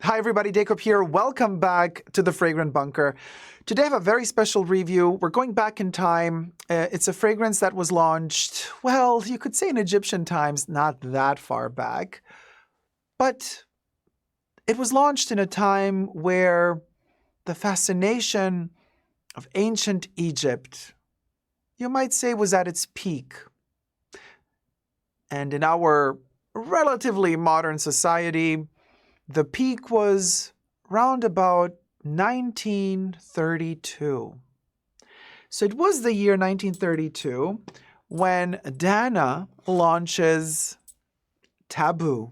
Hi everybody, Dacob here. Welcome back to the Fragrant Bunker. Today I have a very special review. We're going back in time. It's a fragrance that was launched, well, you could say in Egyptian times, not that far back. But it was launched in a time where the fascination of ancient Egypt, you might say, was at its peak. And in our relatively modern society, the peak was round about 1932. So it was the year 1932 when Dana launches Taboo.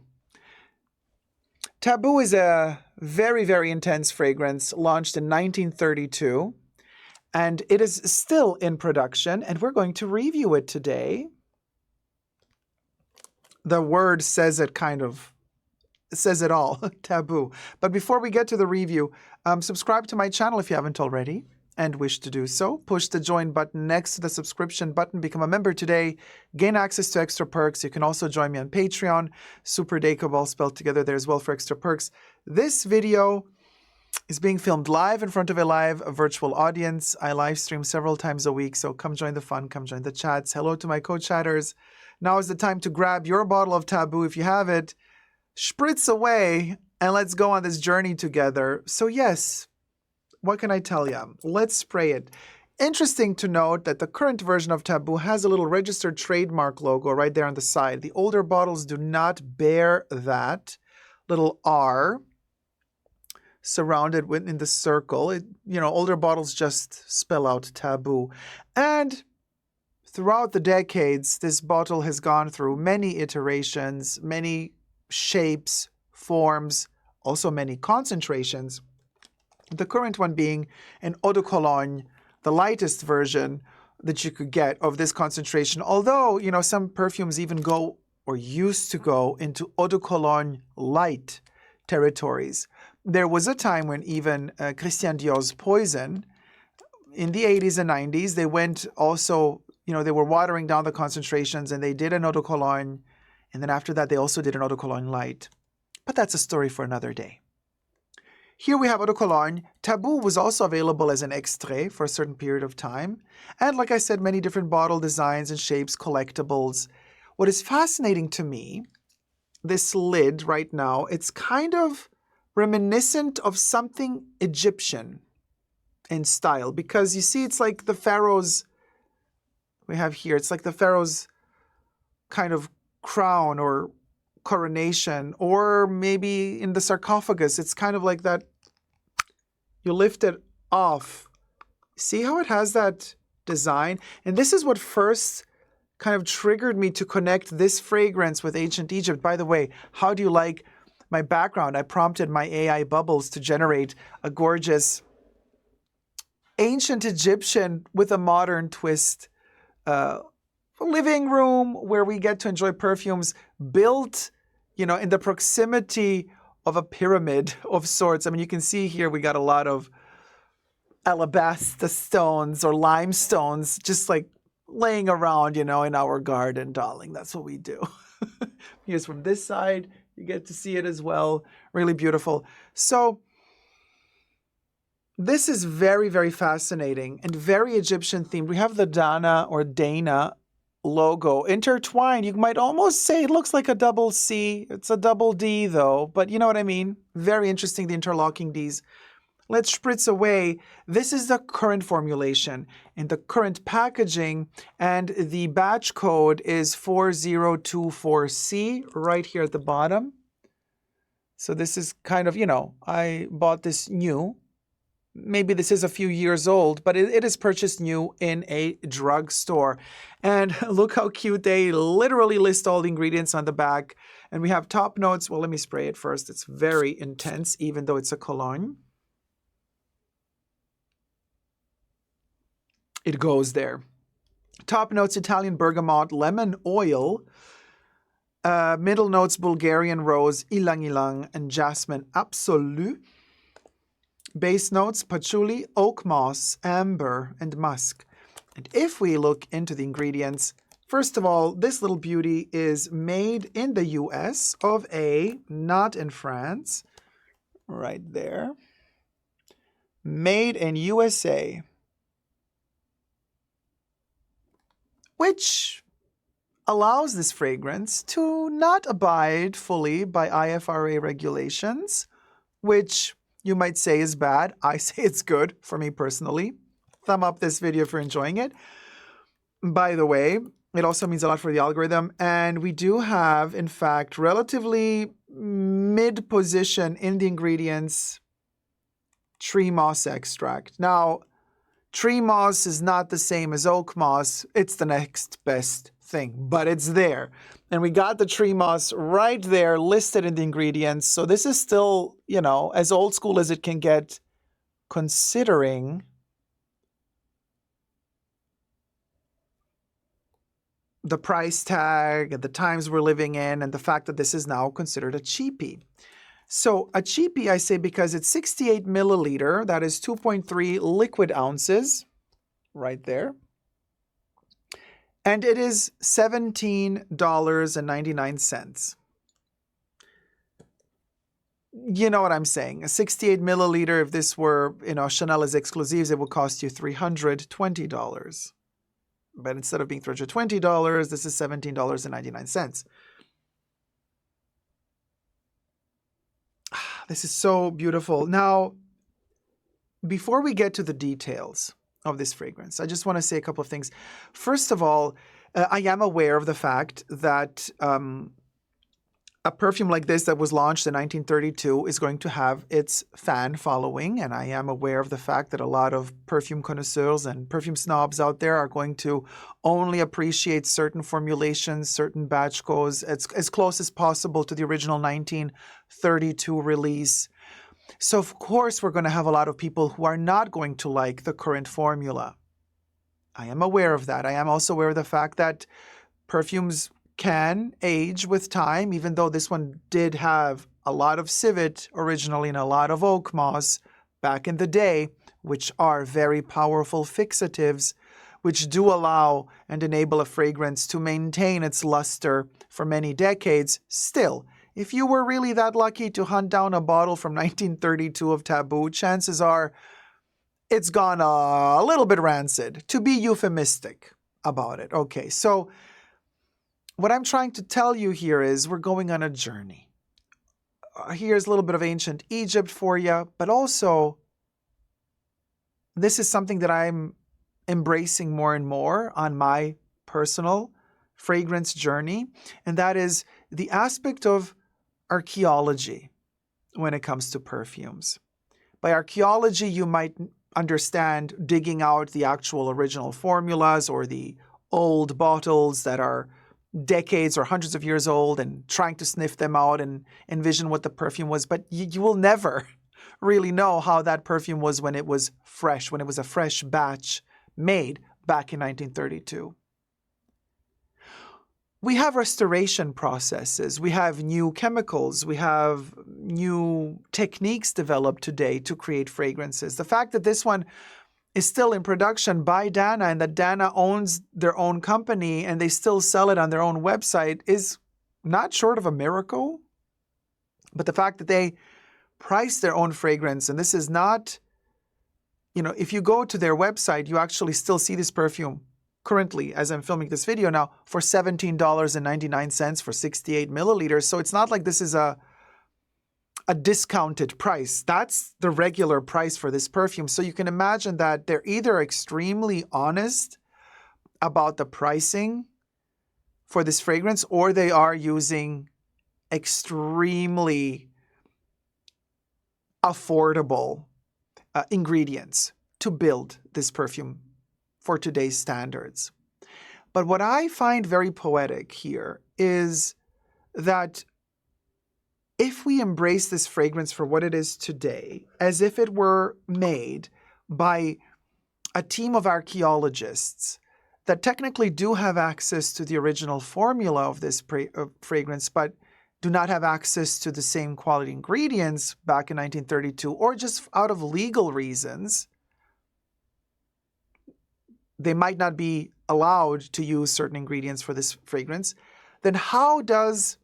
Taboo is a very, very intense fragrance launched in 1932, and it is still in production, and we're going to review it today. The word says it says it all, Taboo. But before we get to the review, subscribe to my channel if you haven't already and wish to do so. Push the join button next to the subscription button. Become a member today. Gain access to extra perks. You can also join me on Patreon. superdacob, all spelled together there as well for extra perks. This video is being filmed live in front of a live virtual audience. I live stream several times a week, so come join the fun, come join the chats. Hello to my co-chatters. Now is the time to grab your bottle of Taboo if you have it. Spritz away, and let's go on this journey together. So yes, what can I tell you? Let's spray it. Interesting to note that the current version of Taboo has a little registered trademark logo right there on the side. The older bottles do not bear that little R surrounded in the circle. Older bottles just spell out Taboo. And throughout the decades, this bottle has gone through many iterations, many shapes, forms, also many concentrations. The current one being an eau de cologne, the lightest version that you could get of this concentration. Although, some perfumes even go or used to go into eau de cologne light territories. There was a time when even Christian Dior's Poison, in the 80s and 90s, they went also, they were watering down the concentrations and they did an eau de cologne. And then after that, they also did an eau de cologne light. But that's a story for another day. Here we have eau de cologne. Taboo was also available as an extrait for a certain period of time. And like I said, many different bottle designs and shapes, collectibles. What is fascinating to me, this lid right now, it's kind of reminiscent of something Egyptian in style. Because you see, it's like the pharaoh's, we have here, it's like the pharaoh's kind of crown or coronation, or maybe in the sarcophagus, it's kind of like that. You lift it off. See how it has that design? And this is what first kind of triggered me to connect this fragrance with ancient Egypt. By the way, how do you like my background? I prompted my AI bubbles to generate a gorgeous ancient Egyptian with a modern twist living room where we get to enjoy perfumes built, in the proximity of a pyramid of sorts. I mean, you can see here we got a lot of alabaster stones or limestones just like laying around, in our garden, darling. That's what we do. Here's from this side. You get to see it as well. Really beautiful. So this is very, very fascinating and very Egyptian themed. We have the Dana or Dana logo intertwined. You might almost say it looks like a double C. It's a double D though, but you know what I mean? Very interesting, the interlocking Ds. Let's spritz away. This is the current formulation in the current packaging, and the batch code is 4024C right here at the bottom. So this is kind of, I bought this new. Maybe this is a few years old, but it is purchased new in a drugstore. And look how cute. They literally list all the ingredients on the back. And we have top notes. Well, let me spray it first. It's very intense, even though it's a cologne. It goes there. Top notes, Italian bergamot, lemon oil. Middle notes, Bulgarian rose, ilang ilang, and jasmine absolu. Base notes, patchouli, oak moss, amber, and musk. And if we look into the ingredients, first of all, this little beauty is made in the US of A, not in France. right there. Made in USA. Which allows this fragrance to not abide fully by IFRA regulations, which you might say is bad. I say it's good for me personally. Thumb up this video if you're enjoying it. By the way, it also means a lot for the algorithm. And we do have, in fact, relatively mid-position in the ingredients tree moss extract. Now, tree moss is not the same as oak moss. It's the next best thing, but it's there. And we got the tree moss right there listed in the ingredients. So this is still, you know, as old school as it can get, considering the price tag and the times we're living in and the fact that this is now considered a cheapie. So a cheapie, I say, because it's 68 milliliter, that is 2.3 liquid ounces, right there. And it is $17.99. You know what I'm saying. A 68 milliliter, if this were, you know, Chanel's exclusives, it would cost you $320. But instead of being $320, this is $17.99. This is so beautiful. Now, before we get to the details of this fragrance, I just want to say a couple of things. First of all, I am aware of the fact that a perfume like this that was launched in 1932 is going to have its fan following, and I am aware of the fact that a lot of perfume connoisseurs and perfume snobs out there are going to only appreciate certain formulations, certain batch codes as close as possible to the original 1932 release. So of course we're going to have a lot of people who are not going to like the current formula. I am aware of that. I am also aware of the fact that perfumes can age with time, even though this one did have a lot of civet originally and a lot of oak moss back in the day, which are very powerful fixatives, which do allow and enable a fragrance to maintain its luster for many decades. Still, if you were really that lucky to hunt down a bottle from 1932 of Taboo, chances are it's gone a little bit rancid, to be euphemistic about it. Okay, so what I'm trying to tell you here is we're going on a journey. Here's a little bit of ancient Egypt for you, but also this is something that I'm embracing more and more on my personal fragrance journey, and that is the aspect of archaeology when it comes to perfumes. By archaeology, you might understand digging out the actual original formulas or the old bottles that are decades or hundreds of years old and trying to sniff them out and envision what the perfume was. But you will never really know how that perfume was when it was fresh, when it was a fresh batch made back in 1932. We have restoration processes, we have new chemicals, we have new techniques developed today to create fragrances. The fact that this one is still in production by Dana and that Dana owns their own company and they still sell it on their own website is not short of a miracle. But the fact that they price their own fragrance, and this is not, you know, if you go to their website, you actually still see this perfume currently, as I'm filming this video now, for $17.99 for 68 milliliters. So it's not like this is a discounted price. That's the regular price for this perfume. So you can imagine that they're either extremely honest about the pricing for this fragrance, or they are using extremely affordable ingredients to build this perfume for today's standards. But what I find very poetic here is that if we embrace this fragrance for what it is today, as if it were made by a team of archaeologists that technically do have access to the original formula of this fragrance, but do not have access to the same quality ingredients back in 1932, or just out of legal reasons, they might not be allowed to use certain ingredients for this fragrance, then how does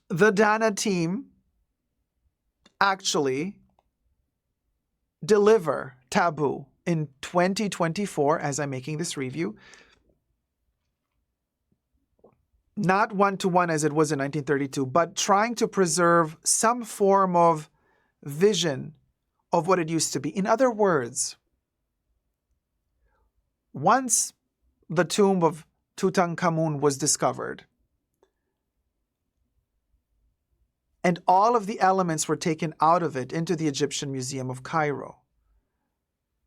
the Dana team actually deliver Taboo in 2024 as I'm making this review. Not one-to-one as it was in 1932, but trying to preserve some form of vision of what it used to be. In other words, once the tomb of Tutankhamun was discovered, and all of the elements were taken out of it into the Egyptian Museum of Cairo,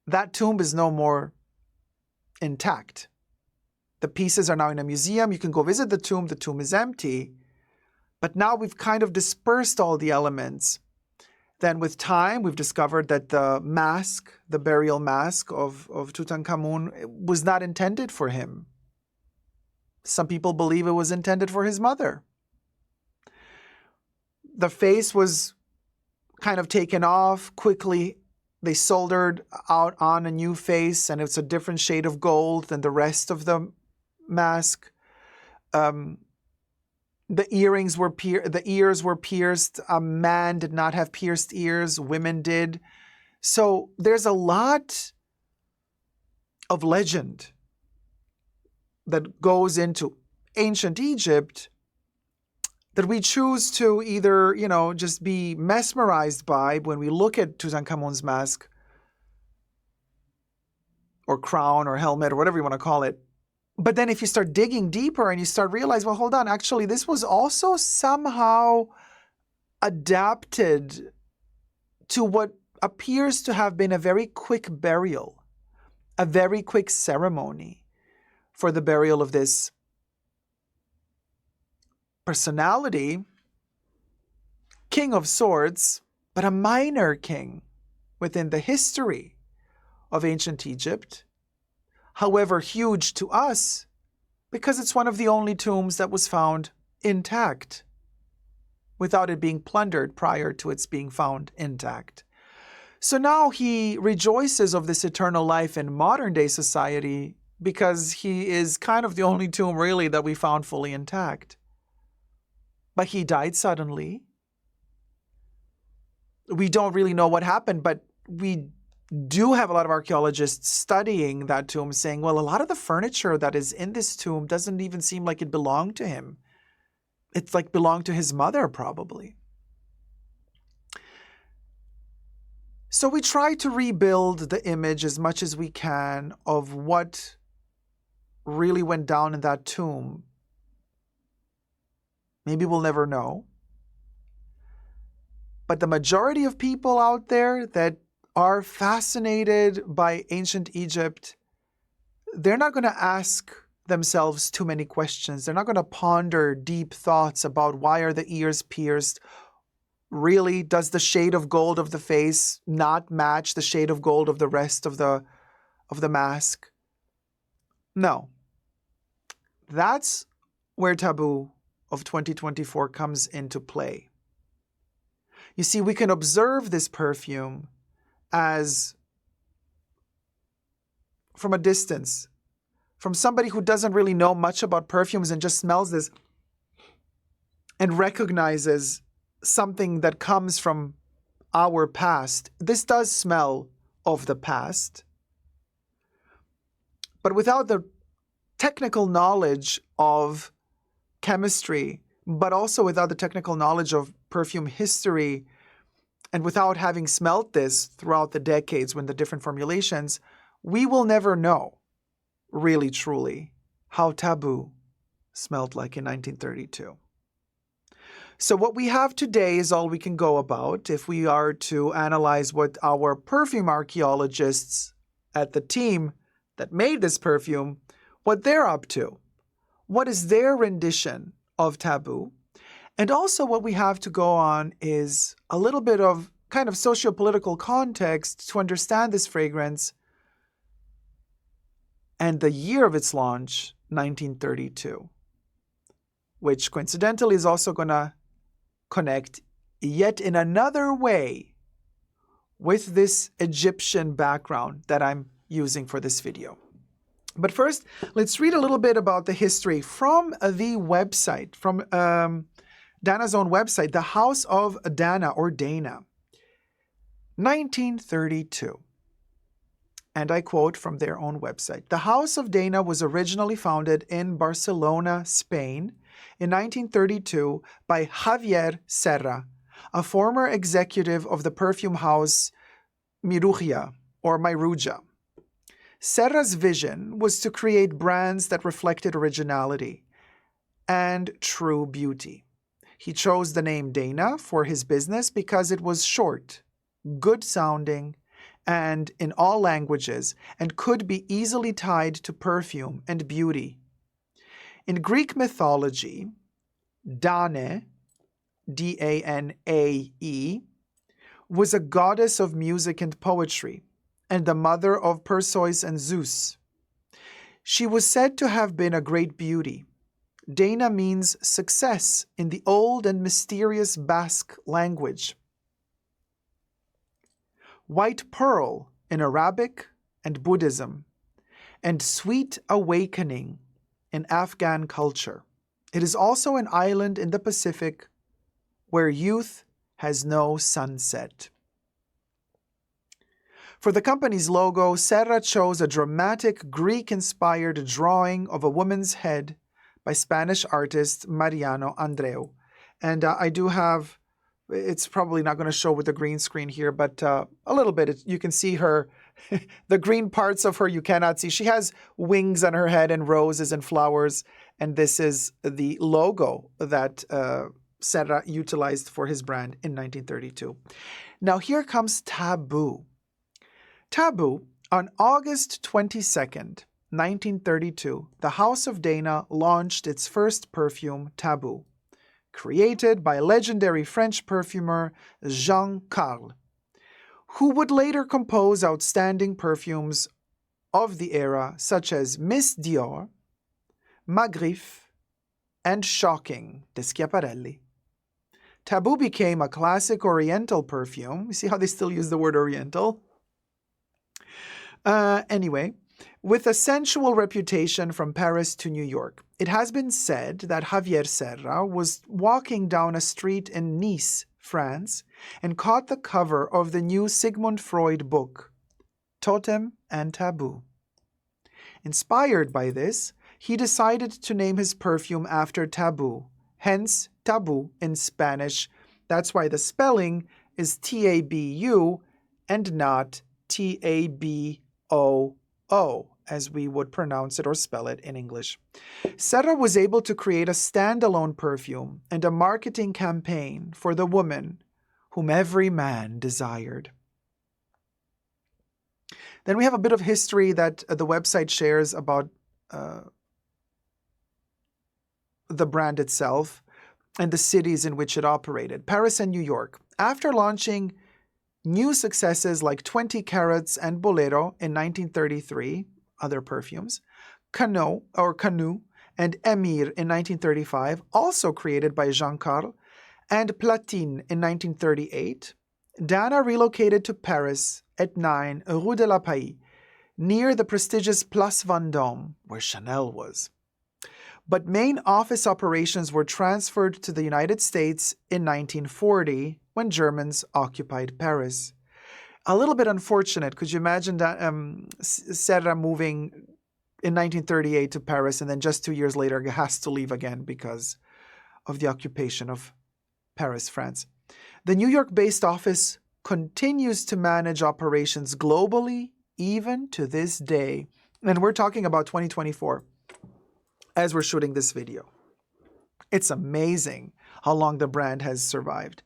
that tomb is no more intact. The pieces are now in a museum. You can go visit the tomb. The tomb is empty. But now we've kind of dispersed all the elements. Then with time, we've discovered that the mask, the burial mask of Tutankhamun, was not intended for him. Some people believe it was intended for his mother. The face was kind of taken off quickly. They soldered out on a new face, and it's a different shade of gold than the rest of the mask. The earrings were the ears were pierced. A man did not have pierced ears. Women did. So there's a lot of legend that goes into ancient Egypt that we choose to either, just be mesmerized by when we look at Tutankhamun's mask or crown or helmet or whatever you want to call it. But then if you start digging deeper and you start realizing, well, hold on, actually, this was also somehow adapted to what appears to have been a very quick burial, a very quick ceremony for the burial of this personality, king of sorts, but a minor king within the history of ancient Egypt. However, huge to us, because it's one of the only tombs that was found intact, without it being plundered prior to its being found intact. So now he rejoices of this eternal life in modern-day society because he is kind of the only tomb, really, that we found fully intact. But he died suddenly. We don't really know what happened, but we do have a lot of archaeologists studying that tomb saying, well, a lot of the furniture that is in this tomb doesn't even seem like it belonged to him. It's like belonged to his mother, probably. So we try to rebuild the image as much as we can of what really went down in that tomb. Maybe we'll never know. But the majority of people out there that are fascinated by ancient Egypt, they're not going to ask themselves too many questions. They're not going to ponder deep thoughts about why are the ears pierced? Really, does the shade of gold of the face not match the shade of gold of the rest of the mask? No. That's where Taboo of 2024 comes into play. You see, we can observe this perfume as from a distance, from somebody who doesn't really know much about perfumes and just smells this and recognizes something that comes from our past. This does smell of the past, but without the technical knowledge of chemistry, but also without the technical knowledge of perfume history, and without having smelt this throughout the decades when the different formulations, we will never know, really truly, how Taboo smelled like in 1932. So what we have today is all we can go about if we are to analyze what our perfume archaeologists at the team that made this perfume, what they're up to. What is their rendition of Taboo? And also what we have to go on is a little bit of kind of socio-political context to understand this fragrance and the year of its launch, 1932, which coincidentally is also going to connect yet in another way with this Egyptian background that I'm using for this video. But first, let's read a little bit about the history from the website, from Dana's own website, the House of Dana or Dana. 1932. And I quote from their own website. The House of Dana was originally founded in Barcelona, Spain, in 1932 by Javier Serra, a former executive of the perfume house Miruja or Miruja. Serra's vision was to create brands that reflected originality and true beauty. He chose the name Dana for his business because it was short, good sounding, and in all languages, and could be easily tied to perfume and beauty. In Greek mythology, Danae, Danae, was a goddess of music and poetry, and the mother of Perseus and Zeus. She was said to have been a great beauty. Dana means success in the old and mysterious Basque language. White pearl in Arabic and Buddhism, and sweet awakening in Afghan culture. It is also an island in the Pacific where youth has no sunset. For the company's logo, Serra chose a dramatic Greek-inspired drawing of a woman's head by Spanish artist Mariano Andreu. And I do have, it's probably not going to show with the green screen here, but a little bit. You can see her, the green parts of her you cannot see. She has wings on her head and roses and flowers. And this is the logo that Serra utilized for his brand in 1932. Now here comes Taboo. Taboo, on August 22nd, 1932, the House of Dana launched its first perfume, Taboo, created by legendary French perfumer Jean Carl, who would later compose outstanding perfumes of the era such as Miss Dior, Magritte, and Shocking de Schiaparelli. Taboo became a classic Oriental perfume. You see how they still use the word Oriental? Anyway, with a sensual reputation from Paris to New York. It has been said that Javier Serra was walking down a street in Nice, France, and caught the cover of the new Sigmund Freud book, Totem and Taboo. Inspired by this, he decided to name his perfume after Taboo, hence Taboo in Spanish. That's why the spelling is Tabu and not Taboo, as we would pronounce it or spell it in English. Serra was able to create a standalone perfume and a marketing campaign for the woman whom every man desired. Then we have a bit of history that the website shares about the brand itself and the cities in which it operated, Paris and New York. After launching new successes like 20 Carats and Bolero in 1933, other perfumes, Canu and Emir in 1935, also created by Jean Carl, and Platine in 1938, Dana relocated to Paris at 9 Rue de la Paix, near the prestigious Place Vendôme, where Chanel was. But main office operations were transferred to the United States in 1940 when Germans occupied Paris. A little bit unfortunate. Could you imagine that Serra moving in 1938 to Paris and then just 2 years later has to leave again because of the occupation of Paris, France. The New York-based office continues to manage operations globally even to this day. And we're talking about 2024 as we're shooting this video. It's amazing how long the brand has survived.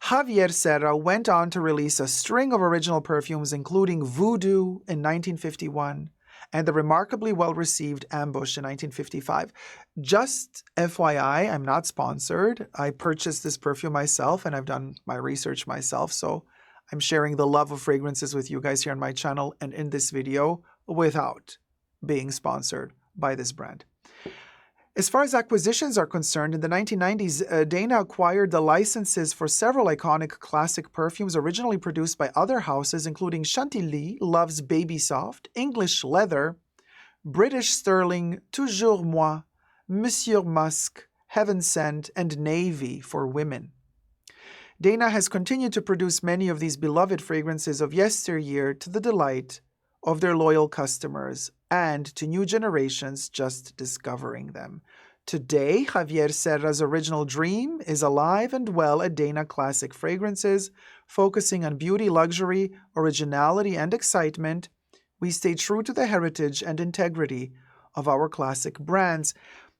Javier Serra went on to release a string of original perfumes, including Voodoo in 1951 and the remarkably well-received Ambush in 1955. Just FYI, I'm not sponsored. I purchased this perfume myself and I've done my research myself, so I'm sharing the love of fragrances with you guys here on my channel and in this video without being sponsored by this brand. As far as acquisitions are concerned, in the 1990s, Dana acquired the licenses for several iconic classic perfumes originally produced by other houses, including Chantilly, Love's Baby Soft, English Leather, British Sterling, Toujours Moi, Monsieur Musk, Heaven Sent, and Navy for women. Dana has continued to produce many of these beloved fragrances of yesteryear to the delight of their loyal customers and to new generations just discovering them. Today, Javier Serra's original dream is alive and well at Dana Classic Fragrances, focusing on beauty, luxury, originality, and excitement. We stay true to the heritage and integrity of our classic brands.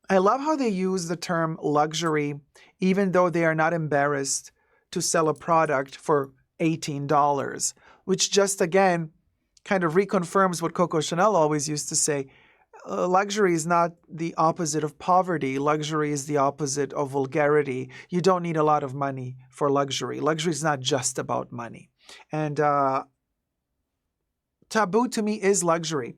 I love how they use the term luxury, even though they are not embarrassed to sell a product for $18, which just again kind of reconfirms what Coco Chanel always used to say. Luxury is not the opposite of poverty. Luxury is the opposite of vulgarity. You don't need a lot of money for luxury. Luxury is not just about money. And Taboo to me is luxury.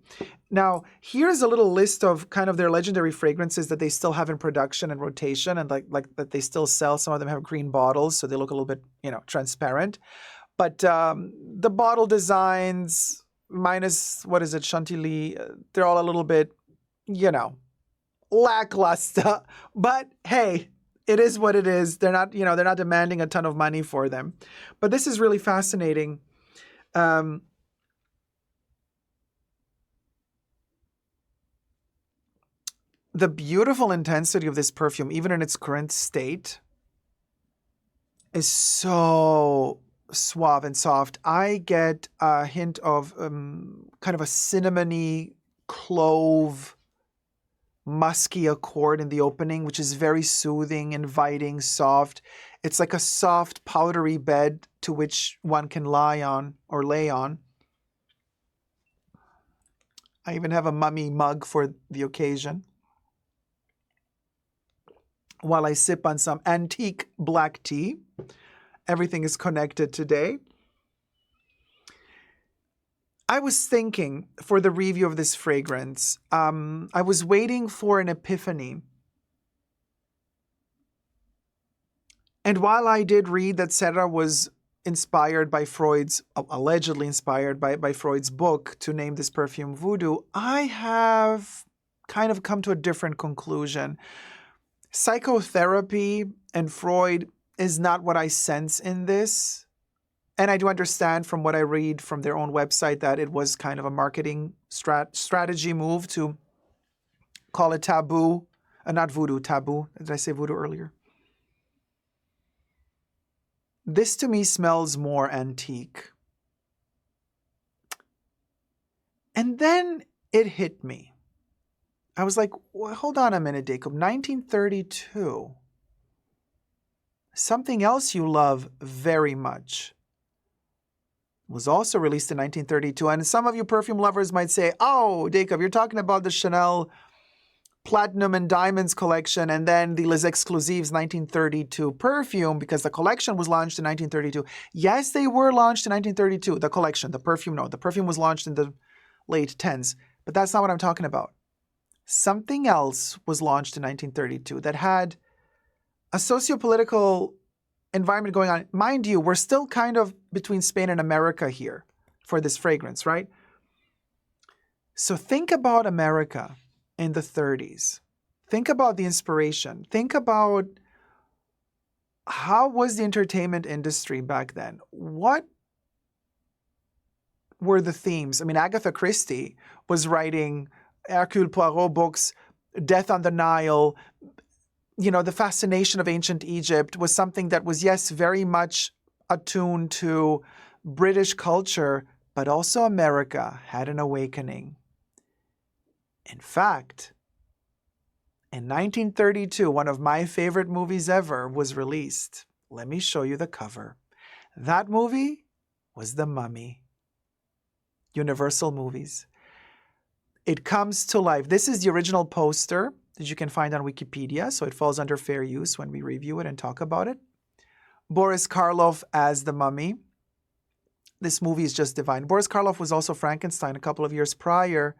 Now, here's a little list of kind of their legendary fragrances that they still have in production and rotation and like that they still sell. Some of them have green bottles, so they look a little bit, transparent. But the bottle designs, minus, what is it, Chantilly, they're all a little bit, lackluster. But hey, it is what it is. They're not, they're not demanding a ton of money for them. But this is really fascinating. The beautiful intensity of this perfume, even in its current state, is so suave and soft. I get a hint of kind of a cinnamony, clove, musky accord in the opening, which is very soothing, inviting, soft. It's like a soft, powdery bed to which one can lie on or lay on. I even have a mummy mug for the occasion, while I sip on some antique black tea. Everything is connected today. I was thinking for the review of this fragrance, I was waiting for an epiphany. And while I did read that Serra was inspired by allegedly inspired by Freud's book to name this perfume Voodoo, I have kind of come to a different conclusion. Psychotherapy and Freud is not what I sense in this. And I do understand from what I read from their own website that it was kind of a marketing strategy move to call it Taboo, not Voodoo, Taboo. Did I say Voodoo earlier? This to me smells more antique. And then it hit me. I was like, well, hold on a minute, Dacob. 1932. Something else you love very much was also released in 1932. And some of you perfume lovers might say, oh, Dacob, you're talking about the Chanel Platinum and Diamonds collection and then the Les Exclusives 1932 perfume, because the collection was launched in 1932. Yes, they were launched in 1932. The collection, the perfume, no. The perfume was launched in the late 10s. But that's not what I'm talking about. Something else was launched in 1932 that had a socio-political environment going on. Mind you, we're still kind of between Spain and America here for this fragrance, right? So think about America in the 30s. Think about the inspiration. Think about how was the entertainment industry back then? What were the themes? I mean, Agatha Christie was writing Hercule Poirot books, Death on the Nile. The fascination of ancient Egypt was something that was, yes, very much attuned to British culture, but also America had an awakening. In fact, in 1932, one of my favorite movies ever was released. Let me show you the cover. That movie was The Mummy. Universal Movies. It comes to life. This is the original poster that you can find on Wikipedia, so it falls under fair use when we review it and talk about it. Boris Karloff as the Mummy. This movie is just divine. Boris Karloff was also Frankenstein a couple of years prior.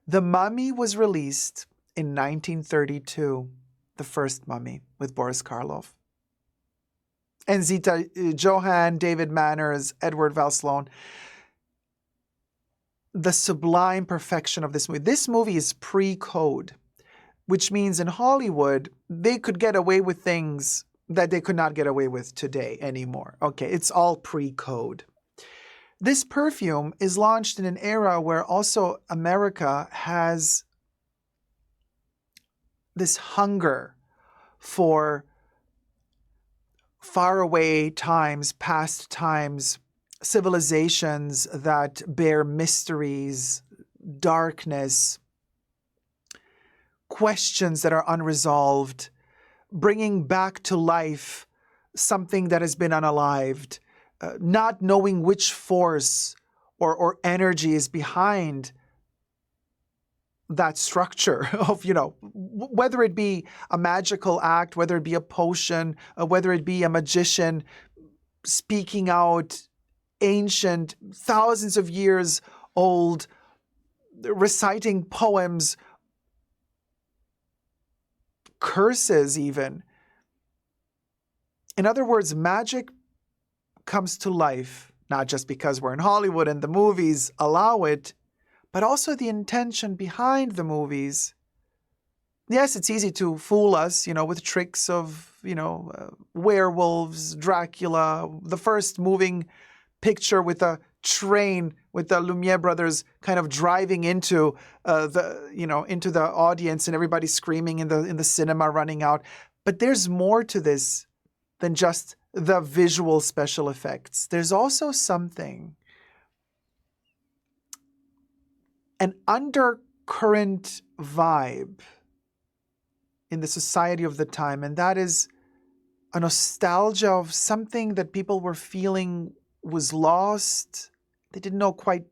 The Mummy was released in 1932, the first Mummy with Boris Karloff. And Zita Johann, David Manners, Edward Valslone. The sublime perfection of this movie. This movie is pre-code, which means in Hollywood, they could get away with things that they could not get away with today anymore. Okay, it's all pre-code. This perfume is launched in an era where also America has this hunger for faraway times, past times, civilizations that bear mysteries, darkness, questions that are unresolved, bringing back to life something that has been unalived, not knowing which force or energy is behind that structure of, whether it be a magical act, whether it be a potion, whether it be a magician speaking out ancient, thousands of years old, reciting poems, curses even. In other words, magic comes to life, not just because we're in Hollywood and the movies allow it, but also the intention behind the movies. Yes, it's easy to fool us, with tricks of, werewolves, Dracula, the first moving picture with a train with the Lumiere brothers kind of driving into the audience and everybody screaming in the cinema, running out. But there's more to this than just the visual special effects. There's also something, an undercurrent vibe in the society of the time, and that is a nostalgia of something that people were feeling was lost. They didn't know quite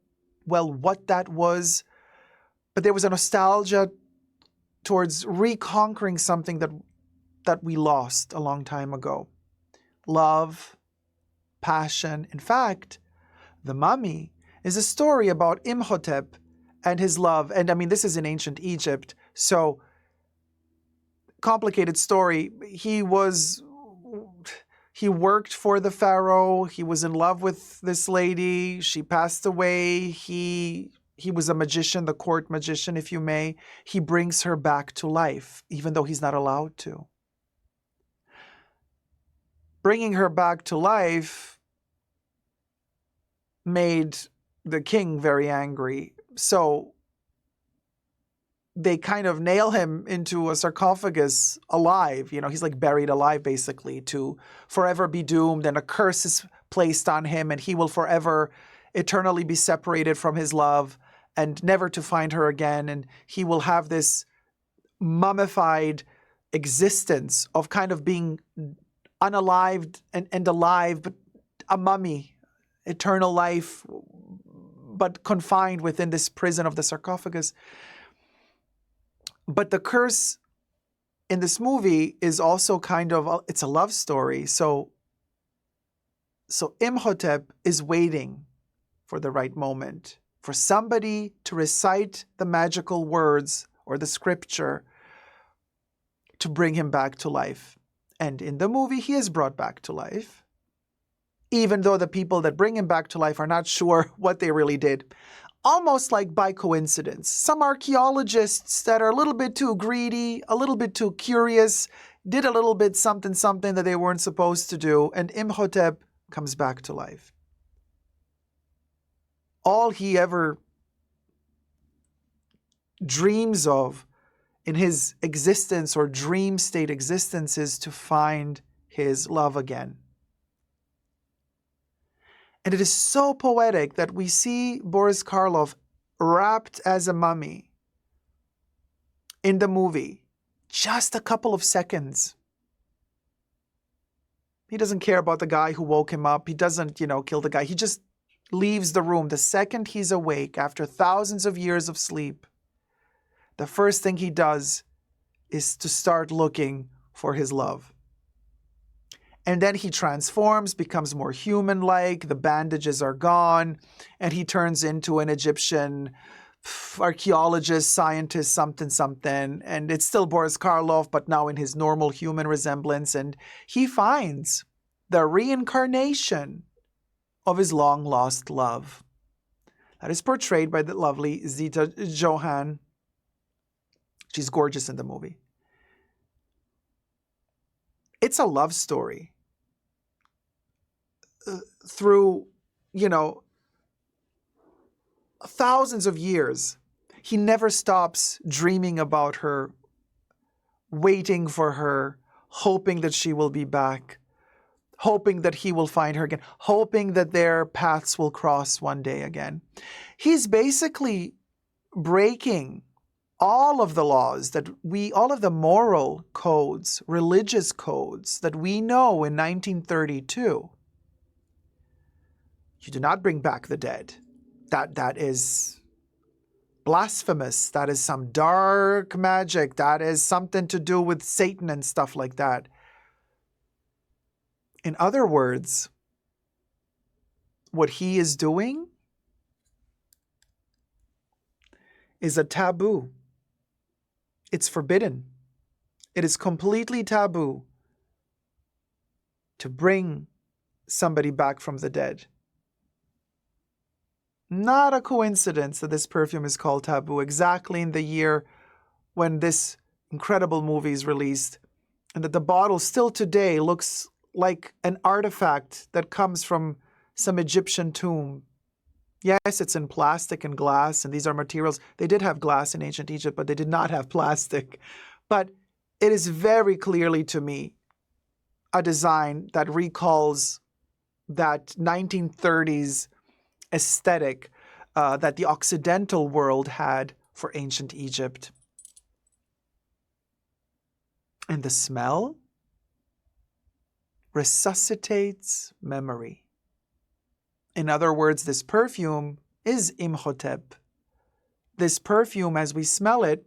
well what that was, but there was a nostalgia towards reconquering something that we lost a long time ago. Love, passion. In fact, The Mummy is a story about Imhotep and his love. And I mean, this is in ancient Egypt, so complicated story. He worked for the pharaoh. He was in love with this lady. She passed away. He was a magician, the court magician, if you may. He brings her back to life, even though he's not allowed to. Bringing her back to life made the king very angry. So they kind of nail him into a sarcophagus alive. He's like buried alive, basically, to forever be doomed, and a curse is placed on him, and he will forever, eternally be separated from his love and never to find her again. And he will have this mummified existence of kind of being unalived and alive, but a mummy, eternal life, but confined within this prison of the sarcophagus. But the curse in this movie is also kind of, it's a love story. So Imhotep is waiting for the right moment, for somebody to recite the magical words or the scripture to bring him back to life. And in the movie, he is brought back to life, even though the people that bring him back to life are not sure what they really did. Almost like by coincidence. Some archaeologists that are a little bit too greedy, a little bit too curious, did a little bit something that they weren't supposed to do, and Imhotep comes back to life. All he ever dreams of in his existence or dream state existence is to find his love again. And it is so poetic that we see Boris Karloff wrapped as a mummy in the movie, just a couple of seconds. He doesn't care about the guy who woke him up. He doesn't, kill the guy. He just leaves the room. The second he's awake, after thousands of years of sleep, the first thing he does is to start looking for his love. And then he transforms, becomes more human-like, the bandages are gone, and he turns into an Egyptian archaeologist, scientist, something, and it's still Boris Karloff, but now in his normal human resemblance, and he finds the reincarnation of his long-lost love. That is portrayed by the lovely Zita Johann. She's gorgeous in the movie. It's a love story. Through, thousands of years, he never stops dreaming about her, waiting for her, hoping that she will be back, hoping that he will find her again, hoping that their paths will cross one day again. He's basically breaking all of the laws all of the moral codes, religious codes that we know in 1932. You do not bring back the dead. That is blasphemous. That is some dark magic. That is something to do with Satan and stuff like that. In other words, what he is doing is a taboo. It's forbidden. It is completely taboo to bring somebody back from the dead. Not a coincidence that this perfume is called Taboo exactly in the year when this incredible movie is released, and that the bottle still today looks like an artifact that comes from some Egyptian tomb. Yes, it's in plastic and glass, and these are materials. They did have glass in ancient Egypt, but they did not have plastic. But it is very clearly to me a design that recalls that 1930s aesthetic that the Occidental world had for ancient Egypt. And the smell resuscitates memory. In other words, this perfume is Imhotep. This perfume, as we smell it,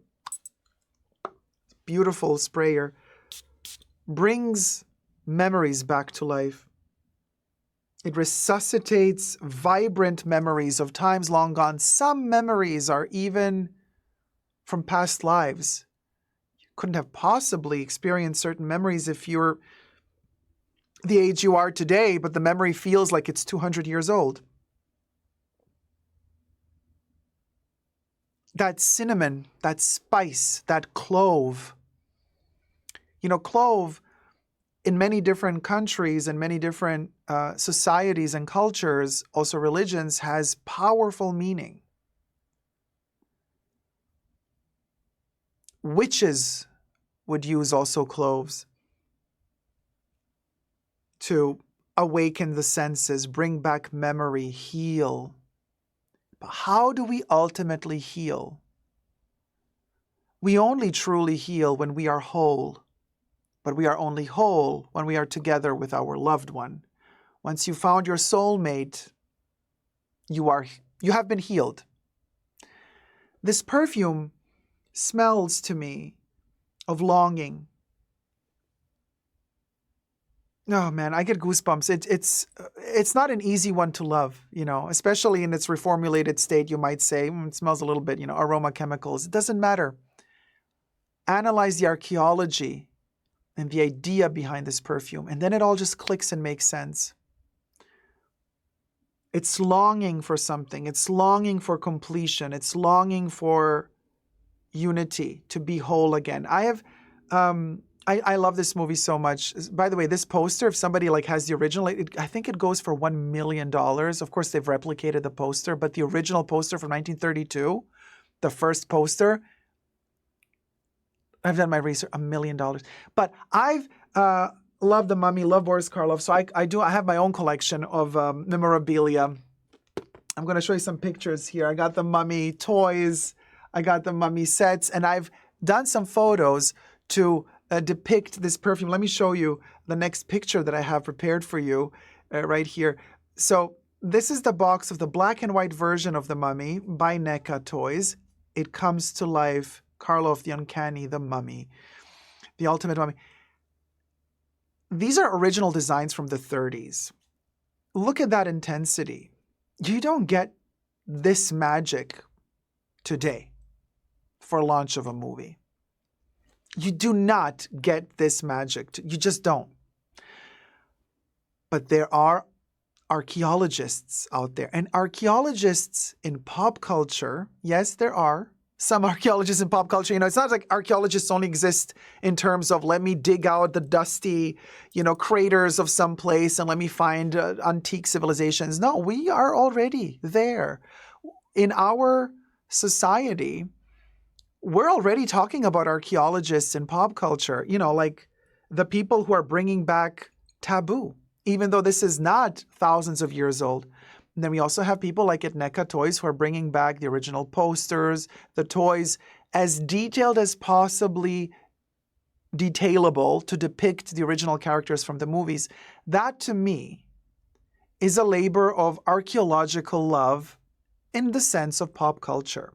beautiful sprayer, brings memories back to life. It resuscitates vibrant memories of times long gone. Some memories are even from past lives. You couldn't have possibly experienced certain memories if you're the age you are today, but the memory feels like it's 200 years old. That cinnamon, that spice, that clove. Clove in many different countries and many different societies and cultures, also religions, has powerful meaning. Witches would use also cloves to awaken the senses, bring back memory, heal. But how do we ultimately heal? We only truly heal when we are whole, but we are only whole when we are together with our loved one. Once you found your soulmate, you have been healed. This perfume smells to me of longing. Oh man, I get goosebumps. It's not an easy one to love, especially in its reformulated state. You might say it smells a little bit, aroma chemicals. It doesn't matter. Analyze the archaeology and the idea behind this perfume, and then it all just clicks and makes sense. It's longing for something. It's longing for completion. It's longing for unity, to be whole again. I love this movie so much. By the way, this poster, if somebody has the original, I think it goes for $1 million. Of course, they've replicated the poster, but the original poster from 1932, the first poster, I've done my research, $1 million. But I've loved the Mummy, love Boris Karloff, so I have my own collection of memorabilia. I'm going to show you some pictures here. I got the Mummy toys, I got the Mummy sets, and I've done some photos to depict this perfume. Let me show you the next picture that I have prepared for you right here. So this is the box of the black and white version of the Mummy by NECA Toys. It comes to life. Karloff, the Uncanny, the Mummy, the Ultimate Mummy. These are original designs from the 30s. Look at that intensity. You don't get this magic today for launch of a movie. You do not get this magic. You just don't. But there are archaeologists out there. And archaeologists in pop culture, yes, there are. some archaeologists in pop culture, it's not like archaeologists only exist in terms of let me dig out the dusty, craters of some place and let me find antique civilizations. No, we are already there. In our society, we're already talking about archaeologists in pop culture, like the people who are bringing back Taboo, even though this is not thousands of years old. And then we also have people like at NECA Toys who are bringing back the original posters, the toys, as detailed as possibly detailable to depict the original characters from the movies. That, to me, is a labor of archaeological love in the sense of pop culture.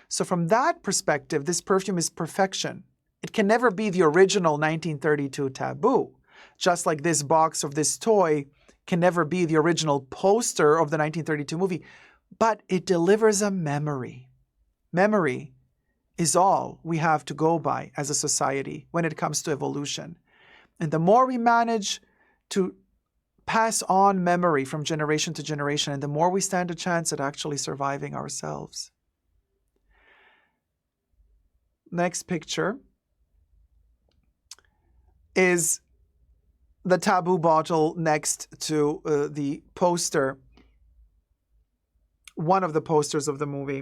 So from that perspective, this perfume is perfection. It can never be the original 1932 Taboo, just like this box of this toy can never be the original poster of the 1932 movie, but it delivers a memory. Memory is all we have to go by as a society when it comes to evolution. And the more we manage to pass on memory from generation to generation, and the more we stand a chance at actually surviving ourselves. Next picture is the Taboo bottle next to the poster, one of the posters of the movie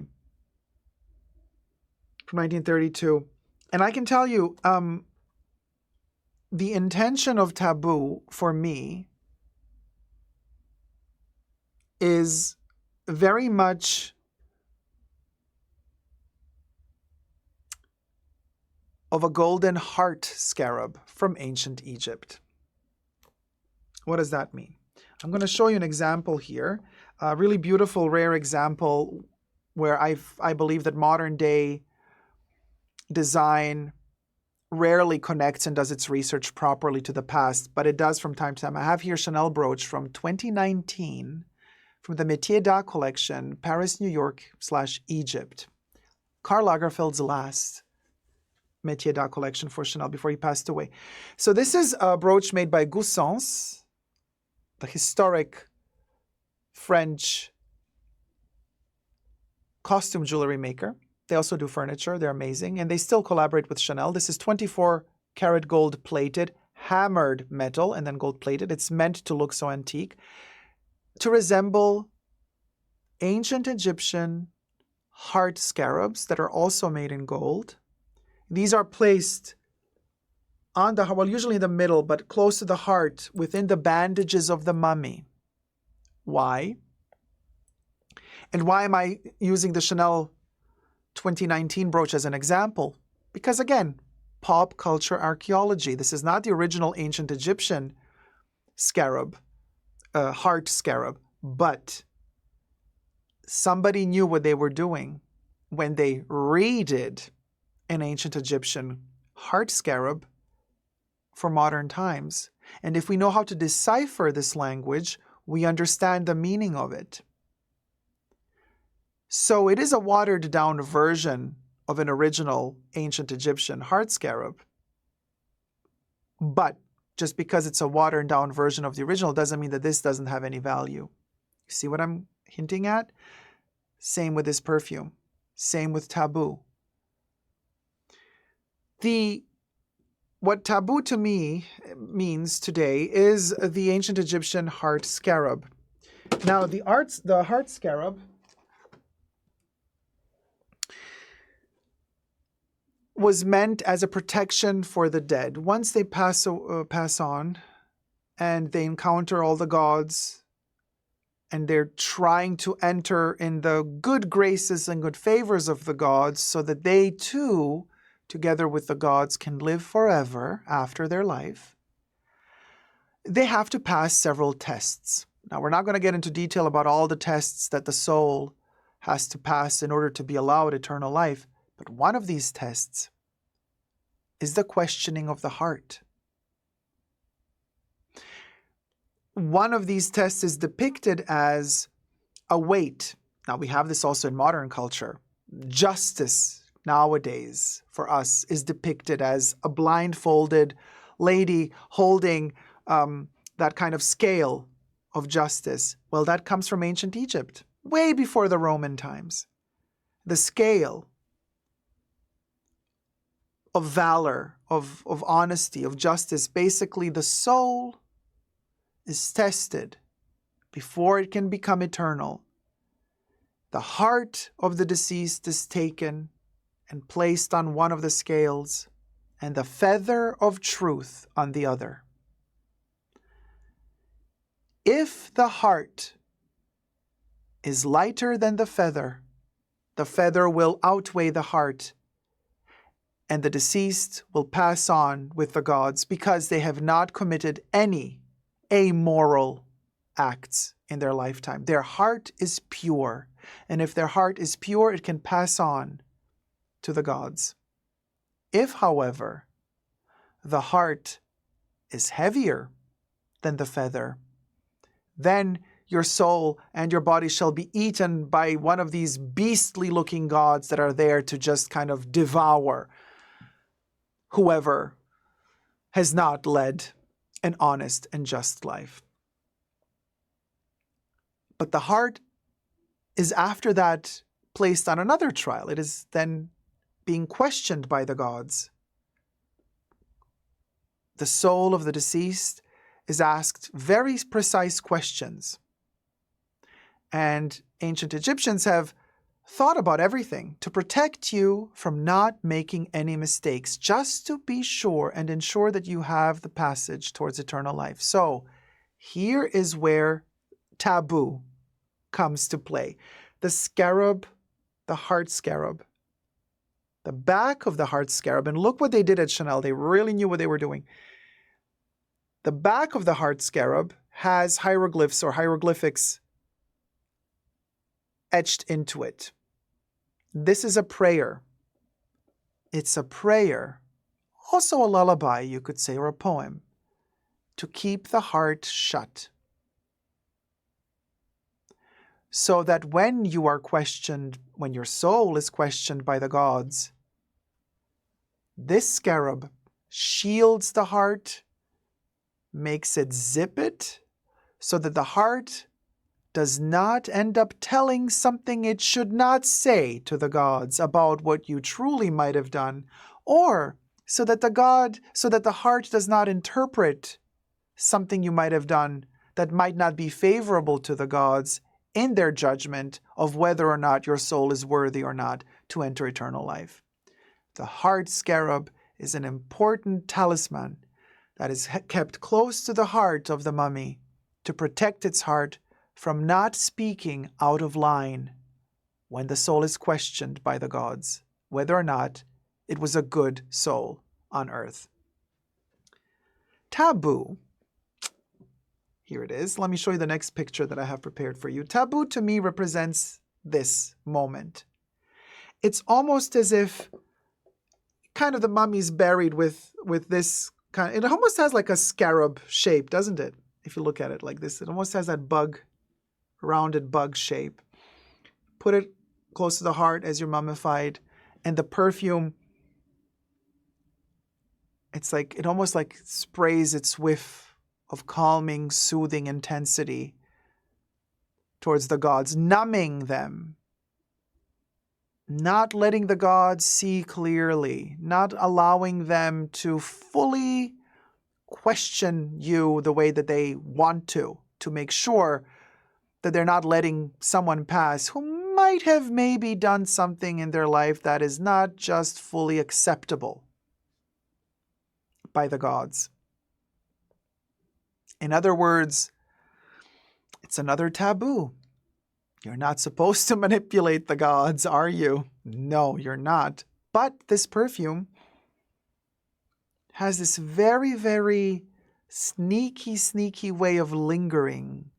from 1932. And I can tell you, the intention of Taboo for me is very much of a golden heart scarab from ancient Egypt. What does that mean? I'm going to show you an example here, a really beautiful, rare example where I believe that modern day design rarely connects and does its research properly to the past, but it does from time to time. I have here Chanel brooch from 2019 from the Métiers d'Art collection, Paris, New York / Egypt. Karl Lagerfeld's last Métiers d'Art collection for Chanel before he passed away. So this is a brooch made by Goussens, the historic French costume jewelry maker. They also do furniture. They're amazing. And they still collaborate with Chanel. This is 24 karat gold plated, hammered metal, and then gold plated. It's meant to look so antique, to resemble ancient Egyptian heart scarabs that are also made in gold. These are placed on the, well, usually in the middle, but close to the heart, within the bandages of the mummy. Why? And why am I using the Chanel 2019 brooch as an example? Because again, pop culture archaeology. This is not the original ancient Egyptian scarab, heart scarab, but somebody knew what they were doing when they redid an ancient Egyptian heart scarab for modern times. And if we know how to decipher this language, we understand the meaning of it. So it is a watered down version of an original ancient Egyptian heart scarab. But just because it's a watered down version of the original doesn't mean that this doesn't have any value. You see what I'm hinting at? Same with this perfume. Same with Taboo. What Taboo to me means today is the ancient Egyptian heart scarab. Now the heart scarab was meant as a protection for the dead. Once they pass on and they encounter all the gods and they're trying to enter in the good graces and good favors of the gods so that they too, together with the gods, can live forever after their life, they have to pass several tests. Now, we're not going to get into detail about all the tests that the soul has to pass in order to be allowed eternal life, but one of these tests is the questioning of the heart. One of these tests is depicted as a weight. Now, we have this also in modern culture. Justice nowadays for us is depicted as a blindfolded lady holding that kind of scale of justice. Well, that comes from ancient Egypt, way before the Roman times. The scale of valor, of honesty, of justice. Basically, the soul is tested before it can become eternal. The heart of the deceased is taken and placed on one of the scales, and the feather of truth on the other. If the heart is lighter than the feather will outweigh the heart, and the deceased will pass on with the gods because they have not committed any amoral acts in their lifetime. Their heart is pure, and if their heart is pure, it can pass on to the gods. If, however, the heart is heavier than the feather, then your soul and your body shall be eaten by one of these beastly-looking gods that are there to just kind of devour whoever has not led an honest and just life. But the heart is after that placed on another trial. It is then being questioned by the gods. The soul of the deceased is asked very precise questions. And ancient Egyptians have thought about everything to protect you from not making any mistakes, just to be sure and ensure that you have the passage towards eternal life. So here is where taboo comes to play. The scarab, the heart scarab, the back of the heart scarab, and look what they did at Chanel. They really knew what they were doing. The back of the heart scarab has hieroglyphs or hieroglyphics etched into it. This is a prayer. It's a prayer, also a lullaby, you could say, or a poem, to keep the heart shut. So that when you are questioned, when your soul is questioned by the gods, this scarab shields the heart, makes it zip it, so that the heart does not end up telling something it should not say to the gods about what you truly might have done, or so that the heart does not interpret something you might have done that might not be favorable to the gods in their judgment of whether or not your soul is worthy or not to enter eternal life. The heart scarab is an important talisman that is kept close to the heart of the mummy to protect its heart from not speaking out of line when the soul is questioned by the gods, whether or not it was a good soul on earth. Taboo. Here it is. Let me show you the next picture that I have prepared for you. Taboo to me represents this moment. It's almost as if kind of the mummy's buried with this kind of, it almost has like a scarab shape, doesn't it? If you look at it like this, it almost has that rounded bug shape. Put it close to the heart as you're mummified, and the perfume, it's like, it almost like sprays its whiff of calming, soothing intensity towards the gods, numbing them, not letting the gods see clearly, not allowing them to fully question you the way that they want to make sure that they're not letting someone pass who might have maybe done something in their life that is not just fully acceptable by the gods. In other words, it's another taboo. You're not supposed to manipulate the gods, are you? No, you're not. But this perfume has this very, very sneaky way of lingering.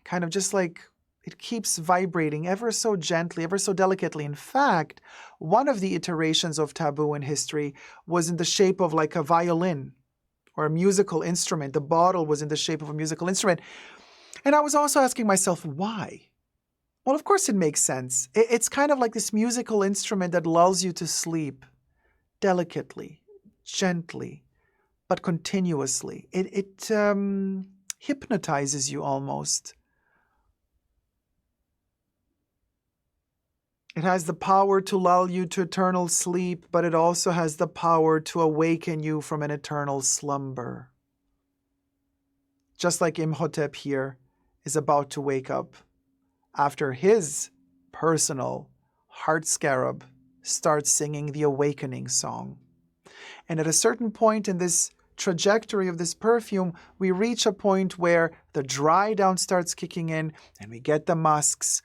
Kind of just like it keeps vibrating ever so gently, ever so delicately. In fact, one of the iterations of taboo in history was in the shape of like a violin or a musical instrument. The bottle was in the shape of a musical instrument. And I was also asking myself, why? Well, of course it makes sense. It's kind of like this musical instrument that lulls you to sleep delicately, gently, but continuously. It hypnotizes you almost. It has the power to lull you to eternal sleep, but it also has the power to awaken you from an eternal slumber. Just like Imhotep here is about to wake up after his personal heart scarab starts singing the awakening song. And at a certain point in this trajectory of this perfume, we reach a point where the dry down starts kicking in and we get the musks.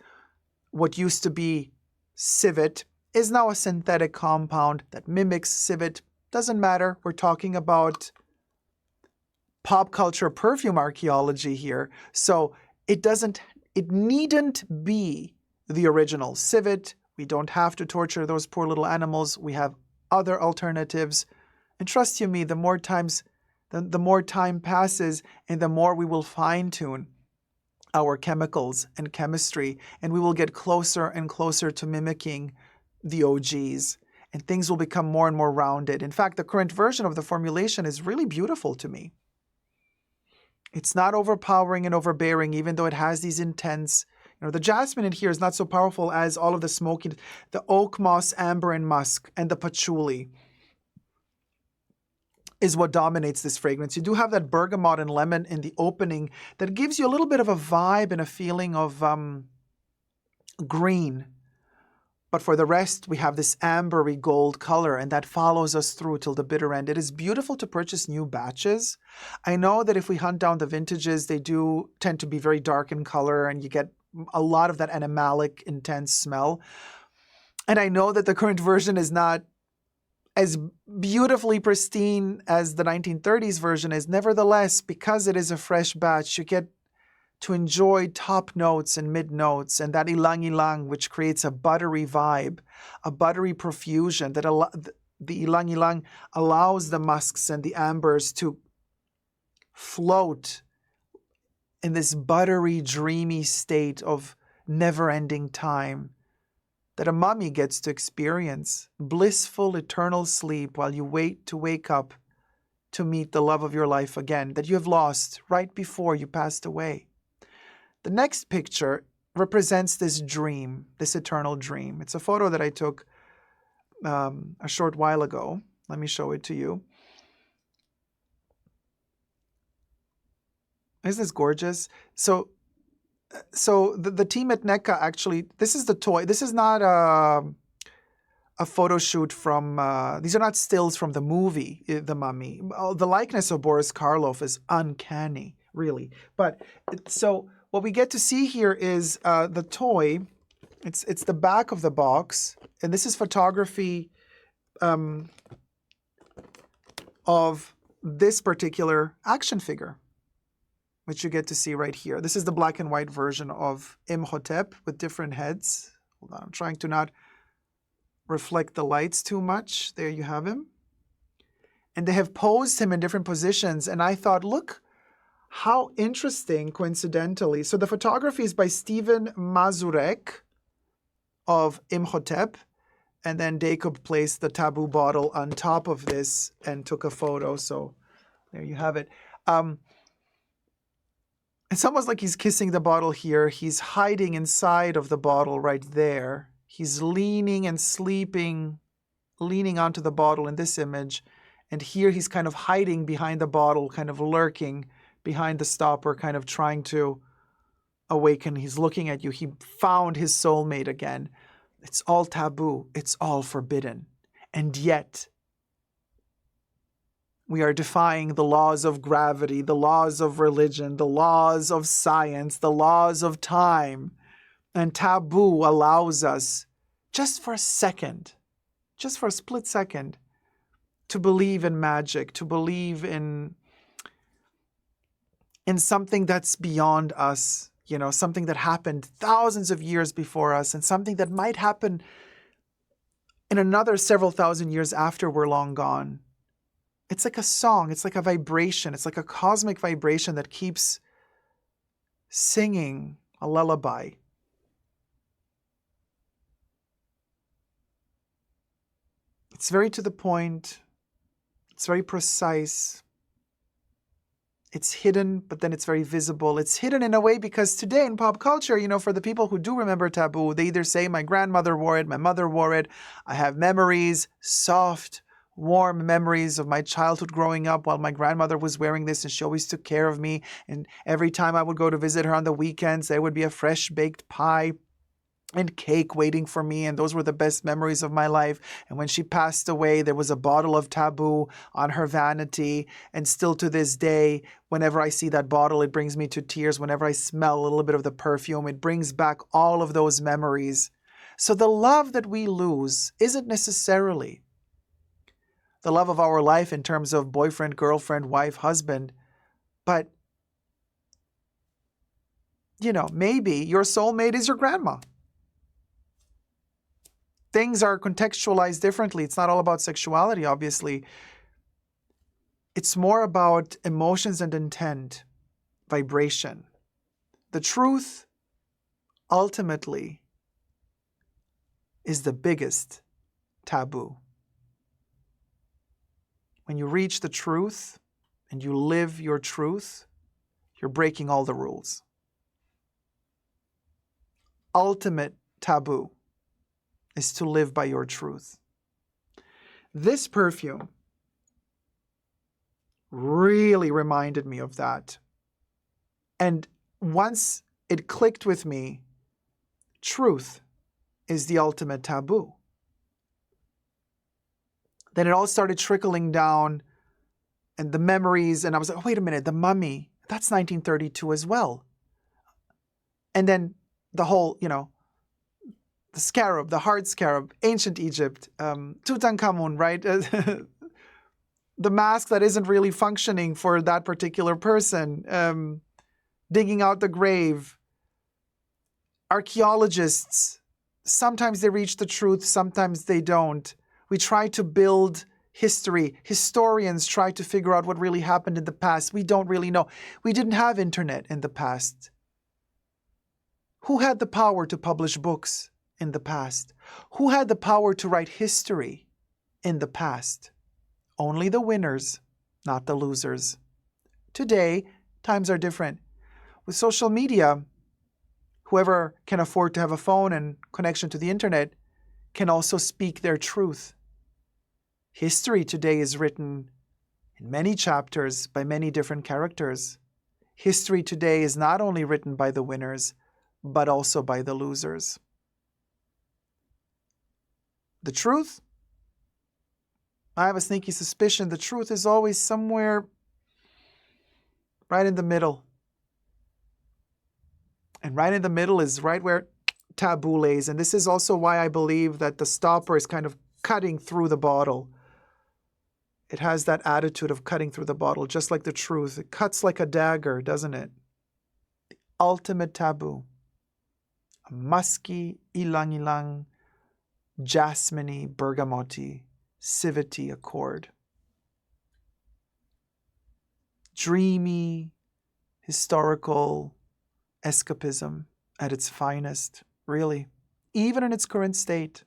What used to be civet is now a synthetic compound that mimics civet. Doesn't matter. We're talking about pop culture perfume archaeology here. So it needn't be the original civet. We don't have to torture those poor little animals. We have other alternatives. And trust you me, the more time passes and the more we will fine-tune our chemicals and chemistry, and we will get closer and closer to mimicking the OGs, and things will become more and more rounded. In fact, the current version of the formulation is really beautiful to me. It's not overpowering and overbearing, even though it has these intense, the jasmine in here is not so powerful as all of the smoky, the oak, moss, amber, and musk, and the patchouli is what dominates this fragrance. You do have that bergamot and lemon in the opening that gives you a little bit of a vibe and a feeling of green. But for the rest, we have this ambery gold color, and that follows us through till the bitter end. It is beautiful to purchase new batches. I know that if we hunt down the vintages, they do tend to be very dark in color, and you get a lot of that animalic, intense smell. And I know that the current version is not as beautifully pristine as the 1930s version is. Nevertheless, because it is a fresh batch, you get to enjoy top notes and mid notes, and that ilang-ilang, which creates a buttery vibe, a buttery profusion that the ilang-ilang allows the musks and the ambers to float in this buttery, dreamy state of never-ending time that a mummy gets to experience, blissful, eternal sleep while you wait to wake up to meet the love of your life again that you have lost right before you passed away. The next picture represents this dream, this eternal dream. It's a photo that I took a short while ago. Let me show it to you. Isn't this gorgeous? So the team at NECA actually, this is the toy. This is not a photo shoot from, these are not stills from the movie, The Mummy. The likeness of Boris Karloff is uncanny, really. But so what we get to see here is the toy. It's the back of the box, and this is photography of this particular action figure, which you get to see right here. This is the black and white version of Imhotep with different heads. Hold on, I'm trying to not reflect the lights too much. There you have him. And they have posed him in different positions, and I thought, look how interesting, coincidentally. So the photography is by Steven Mazurek of Imhotep, and then Dacob placed the Taboo bottle on top of this and took a photo. So there you have it. It's almost like he's kissing the bottle here. He's hiding inside of the bottle right there. He's leaning and sleeping, leaning onto the bottle in this image. And here he's kind of hiding behind the bottle, kind of lurking behind the stopper, kind of trying to awaken. He's looking at you. He found his soulmate again. It's all taboo. It's all forbidden. And yet, we are defying the laws of gravity, the laws of religion, the laws of science, the laws of time. And taboo allows us, just for a second, just for a split second, to believe in magic, to believe in something that's beyond us, something that happened thousands of years before us, and something that might happen in another several thousand years after we're long gone. It's like a song. It's like a vibration. It's like a cosmic vibration that keeps singing a lullaby. It's very to the point. It's very precise. It's hidden, but then it's very visible. It's hidden in a way because today in pop culture, for the people who do remember Taboo, they either say my grandmother wore it, my mother wore it. I have memories, soft, warm memories of my childhood growing up while my grandmother was wearing this, and she always took care of me. And every time I would go to visit her on the weekends, there would be a fresh baked pie and cake waiting for me, and those were the best memories of my life. And when she passed away, there was a bottle of Taboo on her vanity, and still to this day, whenever I see that bottle, it brings me to tears. Whenever I smell a little bit of the perfume, it brings back all of those memories. So the love that we lose isn't necessarily the love of our life in terms of boyfriend, girlfriend, wife, husband, but maybe your soulmate is your grandma. Things are contextualized differently. It's not all about sexuality, obviously. It's more about emotions and intent, vibration. The truth, ultimately, is the biggest taboo. When you reach the truth and you live your truth, you're breaking all the rules. Ultimate taboo is to live by your truth. This perfume really reminded me of that. And once it clicked with me, truth is the ultimate taboo. Then it all started trickling down, and the memories, and I was like, oh, wait a minute, the mummy, that's 1932 as well. And then the whole, the scarab, the hard scarab, ancient Egypt, Tutankhamun, right? The mask that isn't really functioning for that particular person, digging out the grave. Archaeologists, sometimes they reach the truth, sometimes they don't. We try to build history. Historians try to figure out what really happened in the past. We don't really know. We didn't have internet in the past. Who had the power to publish books in the past? Who had the power to write history in the past? Only the winners, not the losers. Today, times are different. With social media, whoever can afford to have a phone and connection to the internet can also speak their truth. History today is written in many chapters by many different characters. History today is not only written by the winners, but also by the losers. The truth? I have a sneaky suspicion the truth is always somewhere right in the middle. And right in the middle is right where taboo lays. And this is also why I believe that the stopper is kind of cutting through the bottle. It has that attitude of cutting through the bottle, just like the truth. It cuts like a dagger, doesn't it? The ultimate taboo. A musky, ilang-ilang, jasmine-y, bergamoty, civety accord. Dreamy, historical escapism at its finest, really. Even in its current state.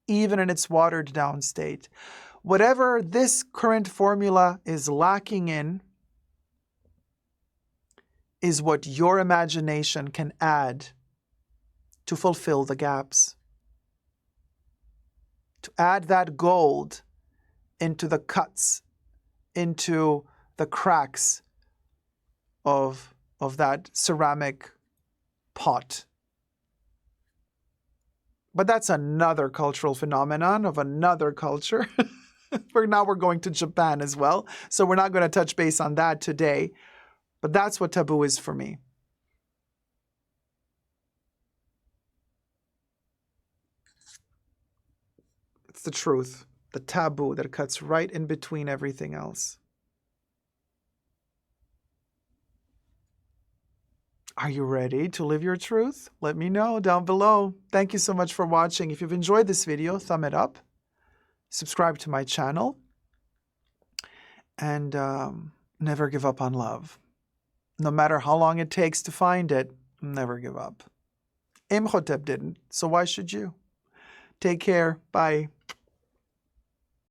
Even in its watered-down state. Whatever this current formula is lacking in is what your imagination can add to fulfill the gaps. To add that gold into the cuts, into the cracks of that ceramic pot. But that's another cultural phenomenon of another culture. Now we're going to Japan as well, so we're not going to touch base on that today. But that's what taboo is for me. It's the truth, the taboo that cuts right in between everything else. Are you ready to live your truth? Let me know down below. Thank you so much for watching. If you've enjoyed this video, thumb it up. Subscribe to my channel. And never give up on love. No matter how long it takes to find it, never give up. Imhotep didn't, so why should you? Take care. Bye.